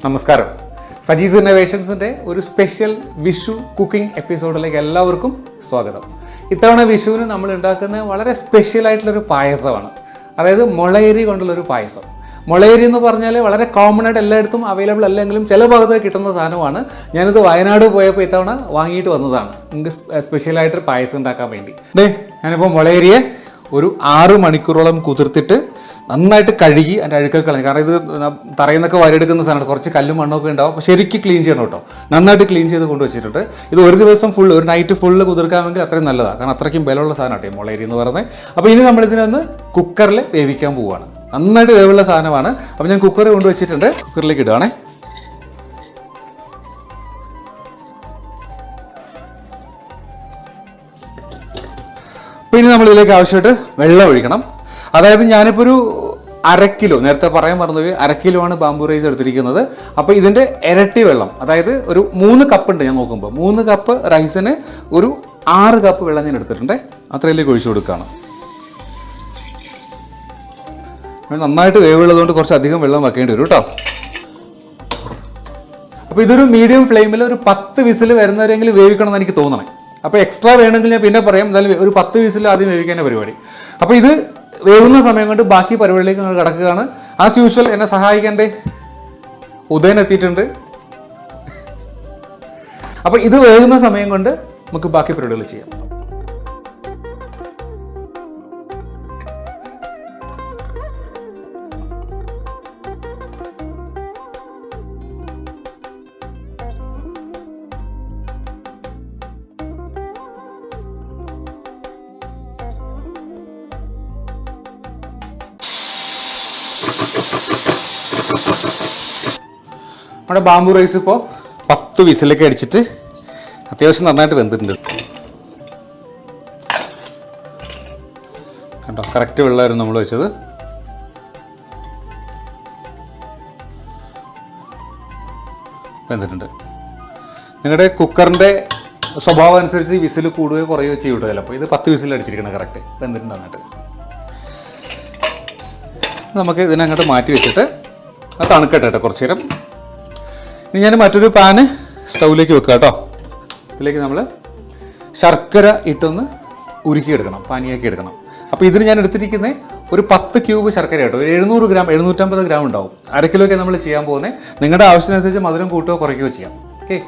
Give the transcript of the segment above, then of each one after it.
നമസ്കാരം. സജീസ് ഇന്നോവേഷൻസിൻ്റെ ഒരു special Vishu cooking എപ്പിസോഡിലേക്ക് എല്ലാവർക്കും സ്വാഗതം. ഇത്തവണ വിഷുവിന് നമ്മൾ ഉണ്ടാക്കുന്ന വളരെ സ്പെഷ്യലായിട്ടുള്ളൊരു പായസമാണ്. അതായത് മുളയരി കൊണ്ടുള്ളൊരു പായസം. മുളയരി എന്ന് പറഞ്ഞാൽ വളരെ കോമൺ ആയിട്ട് എല്ലായിടത്തും അവൈലബിൾ അല്ലെങ്കിലും ചില ഭാഗത്ത് കിട്ടുന്ന സാധനമാണ്. ഞാനിത് വയനാട് പോയപ്പോൾ ഇത്തവണ വാങ്ങിയിട്ട് വന്നതാണ് നിങ്ങൾക്ക് സ്പെഷ്യലായിട്ട് പായസം ഉണ്ടാക്കാൻ വേണ്ടി. ഞാനിപ്പോൾ മുളയരിയെ ഒരു 6 മണിക്കൂറോളം കുതിർത്തിട്ട് നന്നായിട്ട് കഴുകി അതിൻ്റെ അഴുക്കൊക്കെ കളഞ്ഞു. കാരണം ഇത് തറയുന്നൊക്കെ വരെടുക്കുന്ന സാധനമാണ്, കുറച്ച് കല്ലും മണ്ണൊക്കെ ഉണ്ടാവും. അപ്പോൾ ശരിക്കും ക്ലീൻ ചെയ്യണം കേട്ടോ. നന്നായിട്ട് ക്ലീൻ ചെയ്ത് കൊണ്ടുവച്ചിട്ടുണ്ട്. ഇത് ഒരു ദിവസം ഫുള്ള്, ഒരു നൈറ്റ് ഫുള്ള് കുതിർക്കാമെങ്കിൽ അത്രയും നല്ലതാണ്. കാരണം അത്രയ്ക്കും ബലമുള്ള സാധനമാണ് മുളയരി എന്ന് പറയുന്നത്. അപ്പോൾ ഇനി നമ്മളിതിനൊന്ന് കുക്കറിൽ വേവിക്കാൻ പോവുകയാണ്. നന്നായിട്ട് വേവുള്ള സാധനമാണ്. അപ്പോൾ ഞാൻ കുക്കർ കൊണ്ടുവച്ചിട്ടുണ്ട്. കുക്കറിലേക്ക് ഇടുകയാണേ. അപ്പോൾ ഇനി നമ്മളിതിലേക്ക് ആവശ്യമായിട്ട് വെള്ളം ഒഴിക്കണം. അതായത് ഞാനിപ്പോൾ ഒരു 1/2 കിലോ, നേരത്തെ പറയാൻ പറഞ്ഞത് 1/2 കിലോ ആണ് ബാംബു റൈസ് എടുത്തിരിക്കുന്നത്. അപ്പോൾ ഇതിൻ്റെ ഇരട്ടി വെള്ളം, അതായത് ഒരു 3 കപ്പ് ഉണ്ട്. ഞാൻ നോക്കുമ്പോൾ 3 കപ്പ് റൈസിന് ഒരു 6 കപ്പ് വെള്ളം ഞാൻ എടുത്തിട്ടുണ്ട്. അത്രയിലേക്ക് ഒഴിച്ചു കൊടുക്കുകയാണ്. നന്നായിട്ട് വേവുള്ളതുകൊണ്ട് കുറച്ച് അധികം വെള്ളം വെക്കേണ്ടി വരും കേട്ടോ. അപ്പോൾ ഇതൊരു മീഡിയം ഫ്ലെയിമിൽ ഒരു 10 വിസിൽ വരുന്നവരെങ്കിലും വേവിക്കണം എന്ന് എനിക്ക് തോന്നണേ. അപ്പോൾ എക്സ്ട്രാ വേണമെങ്കിൽ ഞാൻ പിന്നെ പറയാം. എന്തായാലും ഒരു 10 വിസിൽ ആദ്യം വേവിക്കാൻ്റെ പരിപാടി. അപ്പോൾ ഇത് വേവുന്ന സമയം കൊണ്ട് ബാക്കി പരിപാടിയിലേക്ക് ഞങ്ങൾ കിടക്കുകയാണ്. ആസ് യൂഷ്വൽ എന്നെ സഹായിക്കേണ്ടേ ഉദയൻ എത്തിയിട്ടുണ്ട്. അപ്പോൾ ഇത് വേകുന്ന സമയം കൊണ്ട് നമുക്ക് ബാക്കി പരിപാടികൾ ചെയ്യാം. നമ്മുടെ ബാംബു റൈസ് ഇപ്പോൾ 10 വിസിലൊക്കെ അടിച്ചിട്ട് അത്യാവശ്യം നന്നായിട്ട് വെന്തിട്ടുണ്ട് കേട്ടോ. കറക്റ്റ് വെള്ളമായിരുന്നു നമ്മൾ വെച്ചത്. വെന്തിട്ടുണ്ട്. നിങ്ങളുടെ കുക്കറിൻ്റെ സ്വഭാവം അനുസരിച്ച് വിസിൽ കൂടുകയോ കുറയുകയോ ചെയ്യൂട്ടല്ലോ. അപ്പോൾ ഇത് 10 വിസിൽ അടിച്ചിരിക്കണം. കറക്റ്റ് വെന്തിട്ടുണ്ട് നന്നായിട്ട്. നമുക്ക് ഇതിനങ്ങോട്ട് മാറ്റി വെച്ചിട്ട് അത് തണുക്കട്ടെ കുറച്ച് നേരം. ഇനി ഞാൻ മറ്റൊരു പാന് സ്റ്റൗവിലേക്ക് വെക്കുക കേട്ടോ. ഇതിലേക്ക് നമ്മൾ ശർക്കര ഇട്ടൊന്ന് ഉരുക്കിയെടുക്കണം, പാനിയാക്കി എടുക്കണം. അപ്പോൾ ഇതിന് ഞാൻ എടുത്തിരിക്കുന്നത് ഒരു 10 ക്യൂബ് ശർക്കര കേട്ടോ. ഒരു 700 ഗ്രാം 750 ഗ്രാം ഉണ്ടാവും. 1/2 കിലോയ്ക്ക് നമ്മൾ ചെയ്യാൻ പോകുന്നത്. നിങ്ങളുടെ ആവശ്യത്തിനനുസരിച്ച് മധുരം കൂട്ടുകയോ കുറയ്ക്കുകയോ ചെയ്യാം. ഓക്കെ,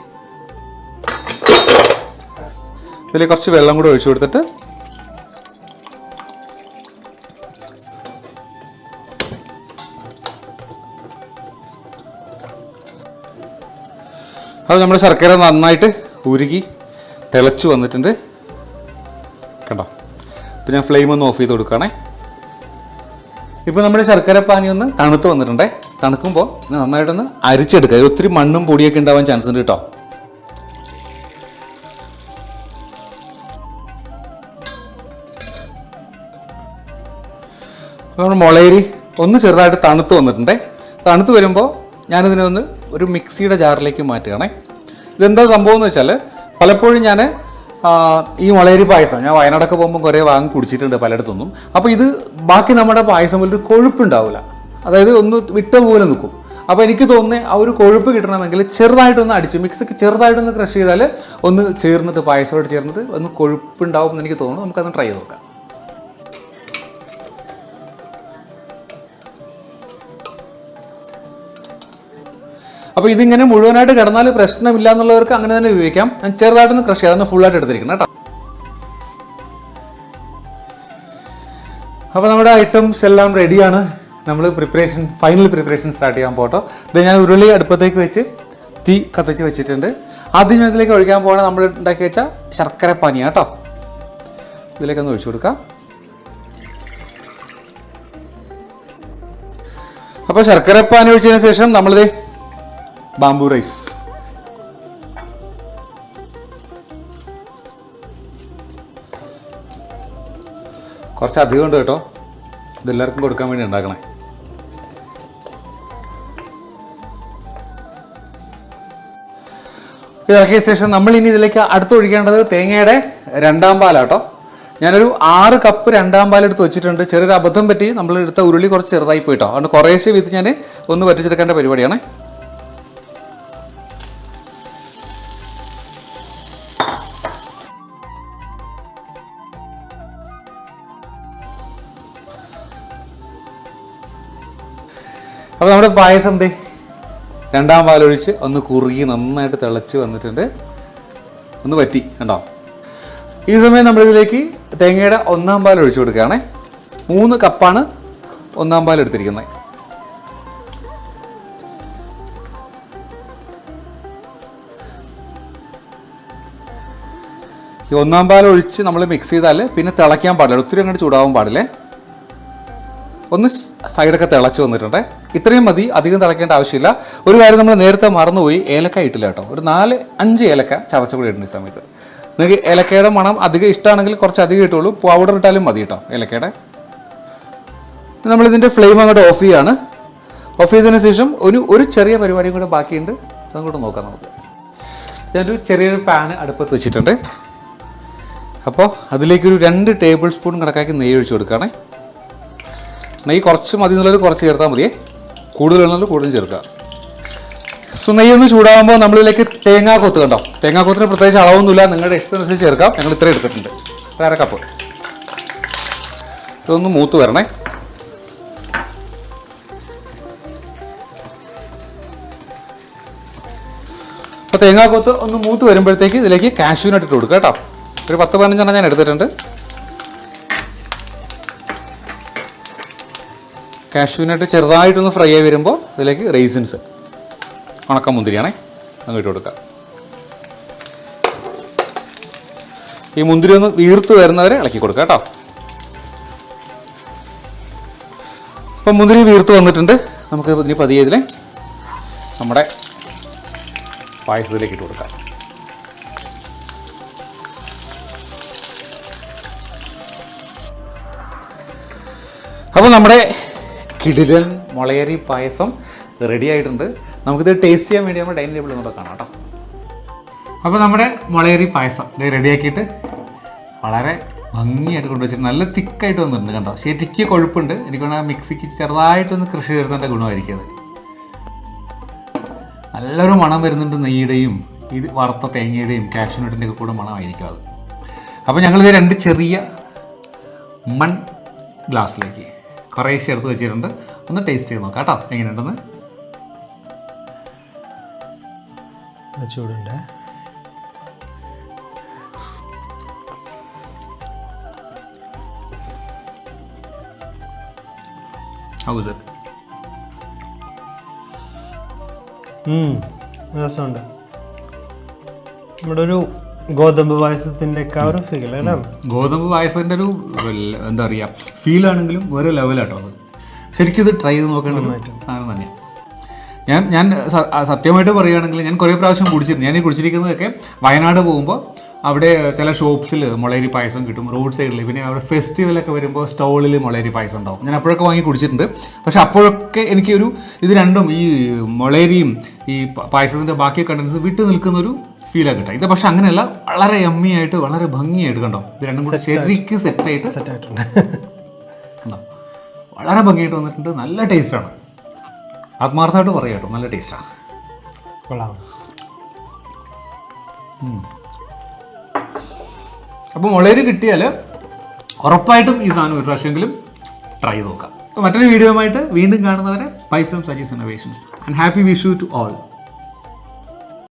ഇതിലേക്ക് കുറച്ച് വെള്ളം കൂടെ ഒഴിച്ചു കൊടുത്തിട്ട് അത് നമ്മുടെ ശർക്കര നന്നായിട്ട് ഉരുകി തിളച്ചു വന്നിട്ടുണ്ട് കേട്ടോ. ഇപ്പം ഞാൻ ഫ്ലെയിം ഒന്ന് ഓഫ് ചെയ്ത് കൊടുക്കുകയാണേ. ഇപ്പോൾ നമ്മുടെ ശർക്കര പാനി ഒന്ന് തണുത്ത് വന്നിട്ടുണ്ടേ. തണുക്കുമ്പോൾ നന്നായിട്ടൊന്ന് അരിച്ചെടുക്കുക. ഒത്തിരി മണ്ണും പൊടിയൊക്കെ ഉണ്ടാവാൻ ചാൻസ് ഉണ്ട് കേട്ടോ. അപ്പോൾ നമ്മുടെ മുളയരി ഒന്ന് ചെറുതായിട്ട് തണുത്ത് വന്നിട്ടുണ്ടേ. തണുത്ത് വരുമ്പോൾ ഞാനിതിനെ ഒന്ന് ഒരു മിക്സിയുടെ ജാറിലേക്ക് മാറ്റുകയാണേ. ഇതെന്താ സംഭവം എന്ന് വെച്ചാൽ, പലപ്പോഴും ഞാൻ ഈ മുളയരി പായസം ഞാൻ വയനാടൊക്കെ പോകുമ്പോൾ കുറേ വാങ്ങി കുടിച്ചിട്ടുണ്ട് പലയിടത്തൊന്നും. അപ്പോൾ ഇത് ബാക്കി നമ്മുടെ പായസം പോലെ ഒരു കൊഴുപ്പുണ്ടാവില്ല. അതായത് ഒന്ന് വിട്ട പോലെ നിൽക്കും. അപ്പോൾ എനിക്ക് തോന്നുന്നത് ആ ഒരു കൊഴുപ്പ് കിട്ടണമെങ്കിൽ ചെറുതായിട്ടൊന്ന് അടിച്ച് മിക്സിക്ക് ചെറുതായിട്ടൊന്ന് ക്രഷ് ചെയ്താൽ ഒന്ന് ചേർന്നിട്ട് പായസമായിട്ട് ചേർന്നിട്ട് ഒന്ന് കൊഴുപ്പുണ്ടാവും എന്ന് എനിക്ക് തോന്നുന്നു. നമുക്കതൊന്ന് ട്രൈ ചെയ്ത് നോക്കാം. അപ്പോൾ ഇതിങ്ങനെ മുഴുവനായിട്ട് കിടന്നാൽ പ്രശ്നമില്ല എന്നുള്ളവർക്ക് അങ്ങനെ തന്നെ ഉപയോഗിക്കാം. ഞാൻ ചെറുതായിട്ടൊന്ന് ക്രഷ് ചെയ്യാതെ ഫുള്ളായിട്ട് എടുത്തിരിക്കണം കേട്ടോ. അപ്പോൾ നമ്മുടെ ഐറ്റംസ് എല്ലാം റെഡിയാണ്. നമ്മൾ ഫൈനൽ പ്രിപ്പറേഷൻ സ്റ്റാർട്ട് ചെയ്യാൻ പോട്ടോ. ഇത് ഞാൻ ഉരുളി അടുപ്പത്തേക്ക് വെച്ച് തീ കത്തിച്ച് വെച്ചിട്ടുണ്ട്. ആദ്യം ഇതിലേക്ക് ഒഴിക്കാൻ പോകണേ നമ്മൾ ഉണ്ടാക്കി വെച്ച ശർക്കര പാനിയാണ് കേട്ടോ. ഇതിലേക്കൊന്ന് ഒഴിച്ചു കൊടുക്കാം. അപ്പോൾ ശർക്കര പാനി ഒഴിച്ചതിന് ശേഷം നമ്മളിത് ബാംബു റൈസ് കുറച്ച് അധികം ഉണ്ട് കേട്ടോ. ഇതെല്ലാവർക്കും കൊടുക്കാൻ വേണ്ടി ഉണ്ടാക്കണേ. ഇതാക്കിയ ശേഷം നമ്മൾ ഇനി ഇതിലേക്ക് അടുത്തൊഴിക്കേണ്ടത് തേങ്ങയുടെ 2ാം പാലാട്ടോ. ഞാനൊരു 6 കപ്പ് 2ാം പാലെടുത്ത് വെച്ചിട്ടുണ്ട്. ചെറിയൊരു അബദ്ധം പറ്റി നമ്മൾ എടുത്ത ഉരുളി കുറച്ച് ചെറുതായി പോയിട്ടോ. അതുകൊണ്ട് കുറേശ്ശെ വീതി ഞാൻ ഒന്ന് വറ്റിച്ചെടുക്കേണ്ട പരിപാടിയാണ്. അപ്പോൾ നമ്മുടെ പായസം എന്തേ രണ്ടാം പാലൊഴിച്ച് ഒന്ന് കുറുകി നന്നായിട്ട് തിളച്ച് വന്നിട്ടുണ്ട്. ഒന്ന് വറ്റി കണ്ടോ. ഈ സമയം നമ്മളിതിലേക്ക് തേങ്ങയുടെ ഒന്നാം പാൽ ഒഴിച്ചു കൊടുക്കുകയാണേ. 3 കപ്പാണ് ഒന്നാം പാൽ എടുത്തിരിക്കുന്നത്. ഈ ഒന്നാം പാൽ ഒഴിച്ച് നമ്മൾ മിക്സ് ചെയ്താൽ പിന്നെ തിളയ്ക്കാൻ പാടില്ല, ഒത്തിരി അങ്ങോട്ട് ചൂടാവാൻ പാടില്ലേ. ഒന്ന് സൈഡൊക്കെ തിളച്ച് വന്നിട്ടുണ്ട്. ഇത്രയും മതി, അധികം തിളയ്ക്കേണ്ട ആവശ്യമില്ല. ഒരു കാര്യം നമ്മൾ നേരത്തെ മറന്നുപോയി, ഏലക്ക ഇട്ടില്ല കേട്ടോ. ഒരു 4-5 ഏലക്ക ചതച്ച കൂടി ഇടുന്ന ഈ സമയത്ത്. നിങ്ങൾക്ക് ഏലക്കയുടെ മണം അധികം ഇഷ്ടമാണെങ്കിൽ കുറച്ച് അധികം ഇട്ടുള്ളൂ, പൗഡർ ഇട്ടാലും മതി കേട്ടോ ഏലക്കയുടെ. നമ്മളിതിൻ്റെ ഫ്ലെയിം അങ്ങോട്ട് ഓഫ് ചെയ്യാണ്. ഓഫ് ചെയ്തതിന് ശേഷം ഒരു ചെറിയ പരിപാടിയും കൂടെ ബാക്കിയുണ്ട്, അതങ്ങോട്ട് നോക്കാം നമുക്ക്. ഞാനൊരു ചെറിയൊരു പാൻ അടുപ്പത്ത് വെച്ചിട്ടുണ്ട്. അപ്പോൾ അതിലേക്കൊരു 2 ടേബിൾ സ്പൂൺ കണക്കാക്കി നെയ്യ് ഒഴിച്ച് കൊടുക്കുകയാണേ. നെയ്യ് കുറച്ച് മതി എന്നുള്ളത് കുറച്ച് ചേർത്താൽ മതിയേ, കൂടുതലുള്ളത് കൂടുതൽ ചേർക്കുക. സോ നെയ്യൊന്ന് ചൂടാകുമ്പോൾ നമ്മളിതിലേക്ക് തേങ്ങാക്കൊത്ത് കണ്ടോ. തേങ്ങാക്കൊത്തിന് പ്രത്യേകിച്ച് അളവൊന്നുമില്ല, നിങ്ങളുടെ ഇഷ്ടത്തിനനുസരിച്ച് ചേർക്കാം. ഞങ്ങൾ ഇത്രയും എടുത്തിട്ടുണ്ട്, 1/2 കപ്പ്. ഇതൊന്ന് മൂത്ത് വരണേ. അപ്പോൾ തേങ്ങാക്കൊത്ത് ഒന്ന് മൂത്ത് വരുമ്പോഴത്തേക്ക് ഇതിലേക്ക് കാഷ്യൂനട്ട് ഇട്ട് കൊടുക്കുക കേട്ടോ. ഒരു 10-15 ഞാൻ എടുത്തിട്ടുണ്ട്. കാഷ്യൂനട്ട് ചെറുതായിട്ടൊന്ന് ഫ്രൈ ആയി വരുമ്പോൾ ഇതിലേക്ക് റൈസിൻസ് ഉണക്ക മുന്തിരിയാണേ അങ്ങോട്ട് കൊടുക്കുക. ഈ മുന്തിരി ഒന്ന് വീർത്ത് വരുന്നവരെ ഇളക്കി കൊടുക്കുക കേട്ടോ. അപ്പം മുന്തിരി വീർത്ത് വന്നിട്ടുണ്ട്. നമുക്ക് ഇനി പതിയെ ഇതിൽ നമ്മുടെ പായസത്തിലേക്ക് ഇട്ട് കൊടുക്കാം. അപ്പോൾ നമ്മുടെ കിടിലൻ മുളയരി പായസം റെഡി ആയിട്ടുണ്ട്. നമുക്കിത് ടേസ്റ്റ് ചെയ്യാൻ വേണ്ടി നമ്മുടെ ഡൈനിങ് ടേബിളിൽ നിന്നൂടെ കാണാം കേട്ടോ. അപ്പോൾ നമ്മുടെ മുളയരി പായസം ഇത് റെഡിയാക്കിയിട്ട് വളരെ ഭംഗിയായിട്ട് കൊണ്ടുവച്ചിട്ട് നല്ല തിക്കായിട്ട് വന്നിട്ടുണ്ട് കണ്ടോ. ശരിക്ക് കൊഴുപ്പുണ്ട്. എനിക്ക് വേണമെങ്കിൽ മിക്സിക്ക് ചെറുതായിട്ടൊന്ന് കൃഷി ചേർത്തേണ്ട ഗുണമായിരിക്കും അത്. നല്ലൊരു മണം വരുന്നുണ്ട്, നെയ്യുടെയും ഇത് വറുത്ത തേങ്ങയുടെയും കാഷ്യൂനട്ടിൻ്റെ ഒക്കെ കൂടെ മണമായിരിക്കും അത്. അപ്പോൾ ഞങ്ങളിത് 2 ചെറിയ മൺ ഗ്ലാസ്സിലേക്ക് കുറേശ്ശെ എടുത്ത് വെച്ചിട്ടുണ്ട്. ഒന്ന് ടേസ്റ്റ് ചെയ്ത് നോക്കാം കേട്ടോ എങ്ങനെയുണ്ടെന്ന്. ചൂടുണ്ട്. How is it? രസമുണ്ട്. നമ്മുടെ ഒരു ഗോതമ്പ് പായസത്തിൻ്റെ ഒക്കെ ഒരു ഫീൽ അല്ലേ. ഗോതമ്പ് പായസത്തിൻ്റെ ഒരു എന്താ പറയുക ഫീലാണെങ്കിലും വേറെ ലെവലാട്ടോ അത്. ശരിക്കും ഇത് ട്രൈ ചെയ്ത് നോക്കേണ്ട സാധനം തന്നെയാണ്. ഞാൻ സത്യമായിട്ട് പറയുകയാണെങ്കിൽ ഞാൻ കുറേ പ്രാവശ്യം കുടിച്ചിരുന്നു. ഞാൻ ഈ കുടിച്ചിരിക്കുന്നതൊക്കെ വയനാട് പോകുമ്പോൾ അവിടെ ചില ഷോപ്സിൽ മുളയരി പായസം കിട്ടും, റോഡ് സൈഡിൽ. പിന്നെ അവിടെ ഫെസ്റ്റിവലൊക്കെ വരുമ്പോൾ സ്റ്റോളിൽ മുളയരി പായസം ഉണ്ടാവും. ഞാൻ അപ്പോഴൊക്കെ വാങ്ങി കുടിച്ചിട്ടുണ്ട്. പക്ഷെ അപ്പോഴൊക്കെ എനിക്കൊരു ഇത് രണ്ടും ഈ മുളയരിയും ഈ പായസത്തിൻ്റെ ബാക്കി കണ്ടൻസ് വിട്ടു നിൽക്കുന്നൊരു ഫീലാണ് കിട്ടുക. ഇത് പക്ഷെ അങ്ങനെയല്ല, വളരെ യമ്മി ആയിട്ട് വളരെ ഭംഗിയായിട്ട് കണ്ടോ. ഇത് രണ്ടും കൂടെ ശരിക്കും സെറ്റായിട്ടുണ്ട് കണ്ടോ. വളരെ ഭംഗിയായിട്ട് വന്നിട്ടുണ്ട്. നല്ല ടേസ്റ്റാണ്, ആത്മാർത്ഥമായിട്ട് പറയാം കേട്ടോ, നല്ല ടേസ്റ്റാണ്. അപ്പോൾ മുളയരി കിട്ടിയാൽ ഉറപ്പായിട്ടും ഈ സാധനം ഒരു പ്രാവശ്യമെങ്കിലും ട്രൈ ചെയ്ത് നോക്കാം. അപ്പോൾ മറ്റൊരു വീഡിയോയുമായിട്ട് വീണ്ടും കാണുന്നവരെ bye from Sajees innovations and happy Vishu to all.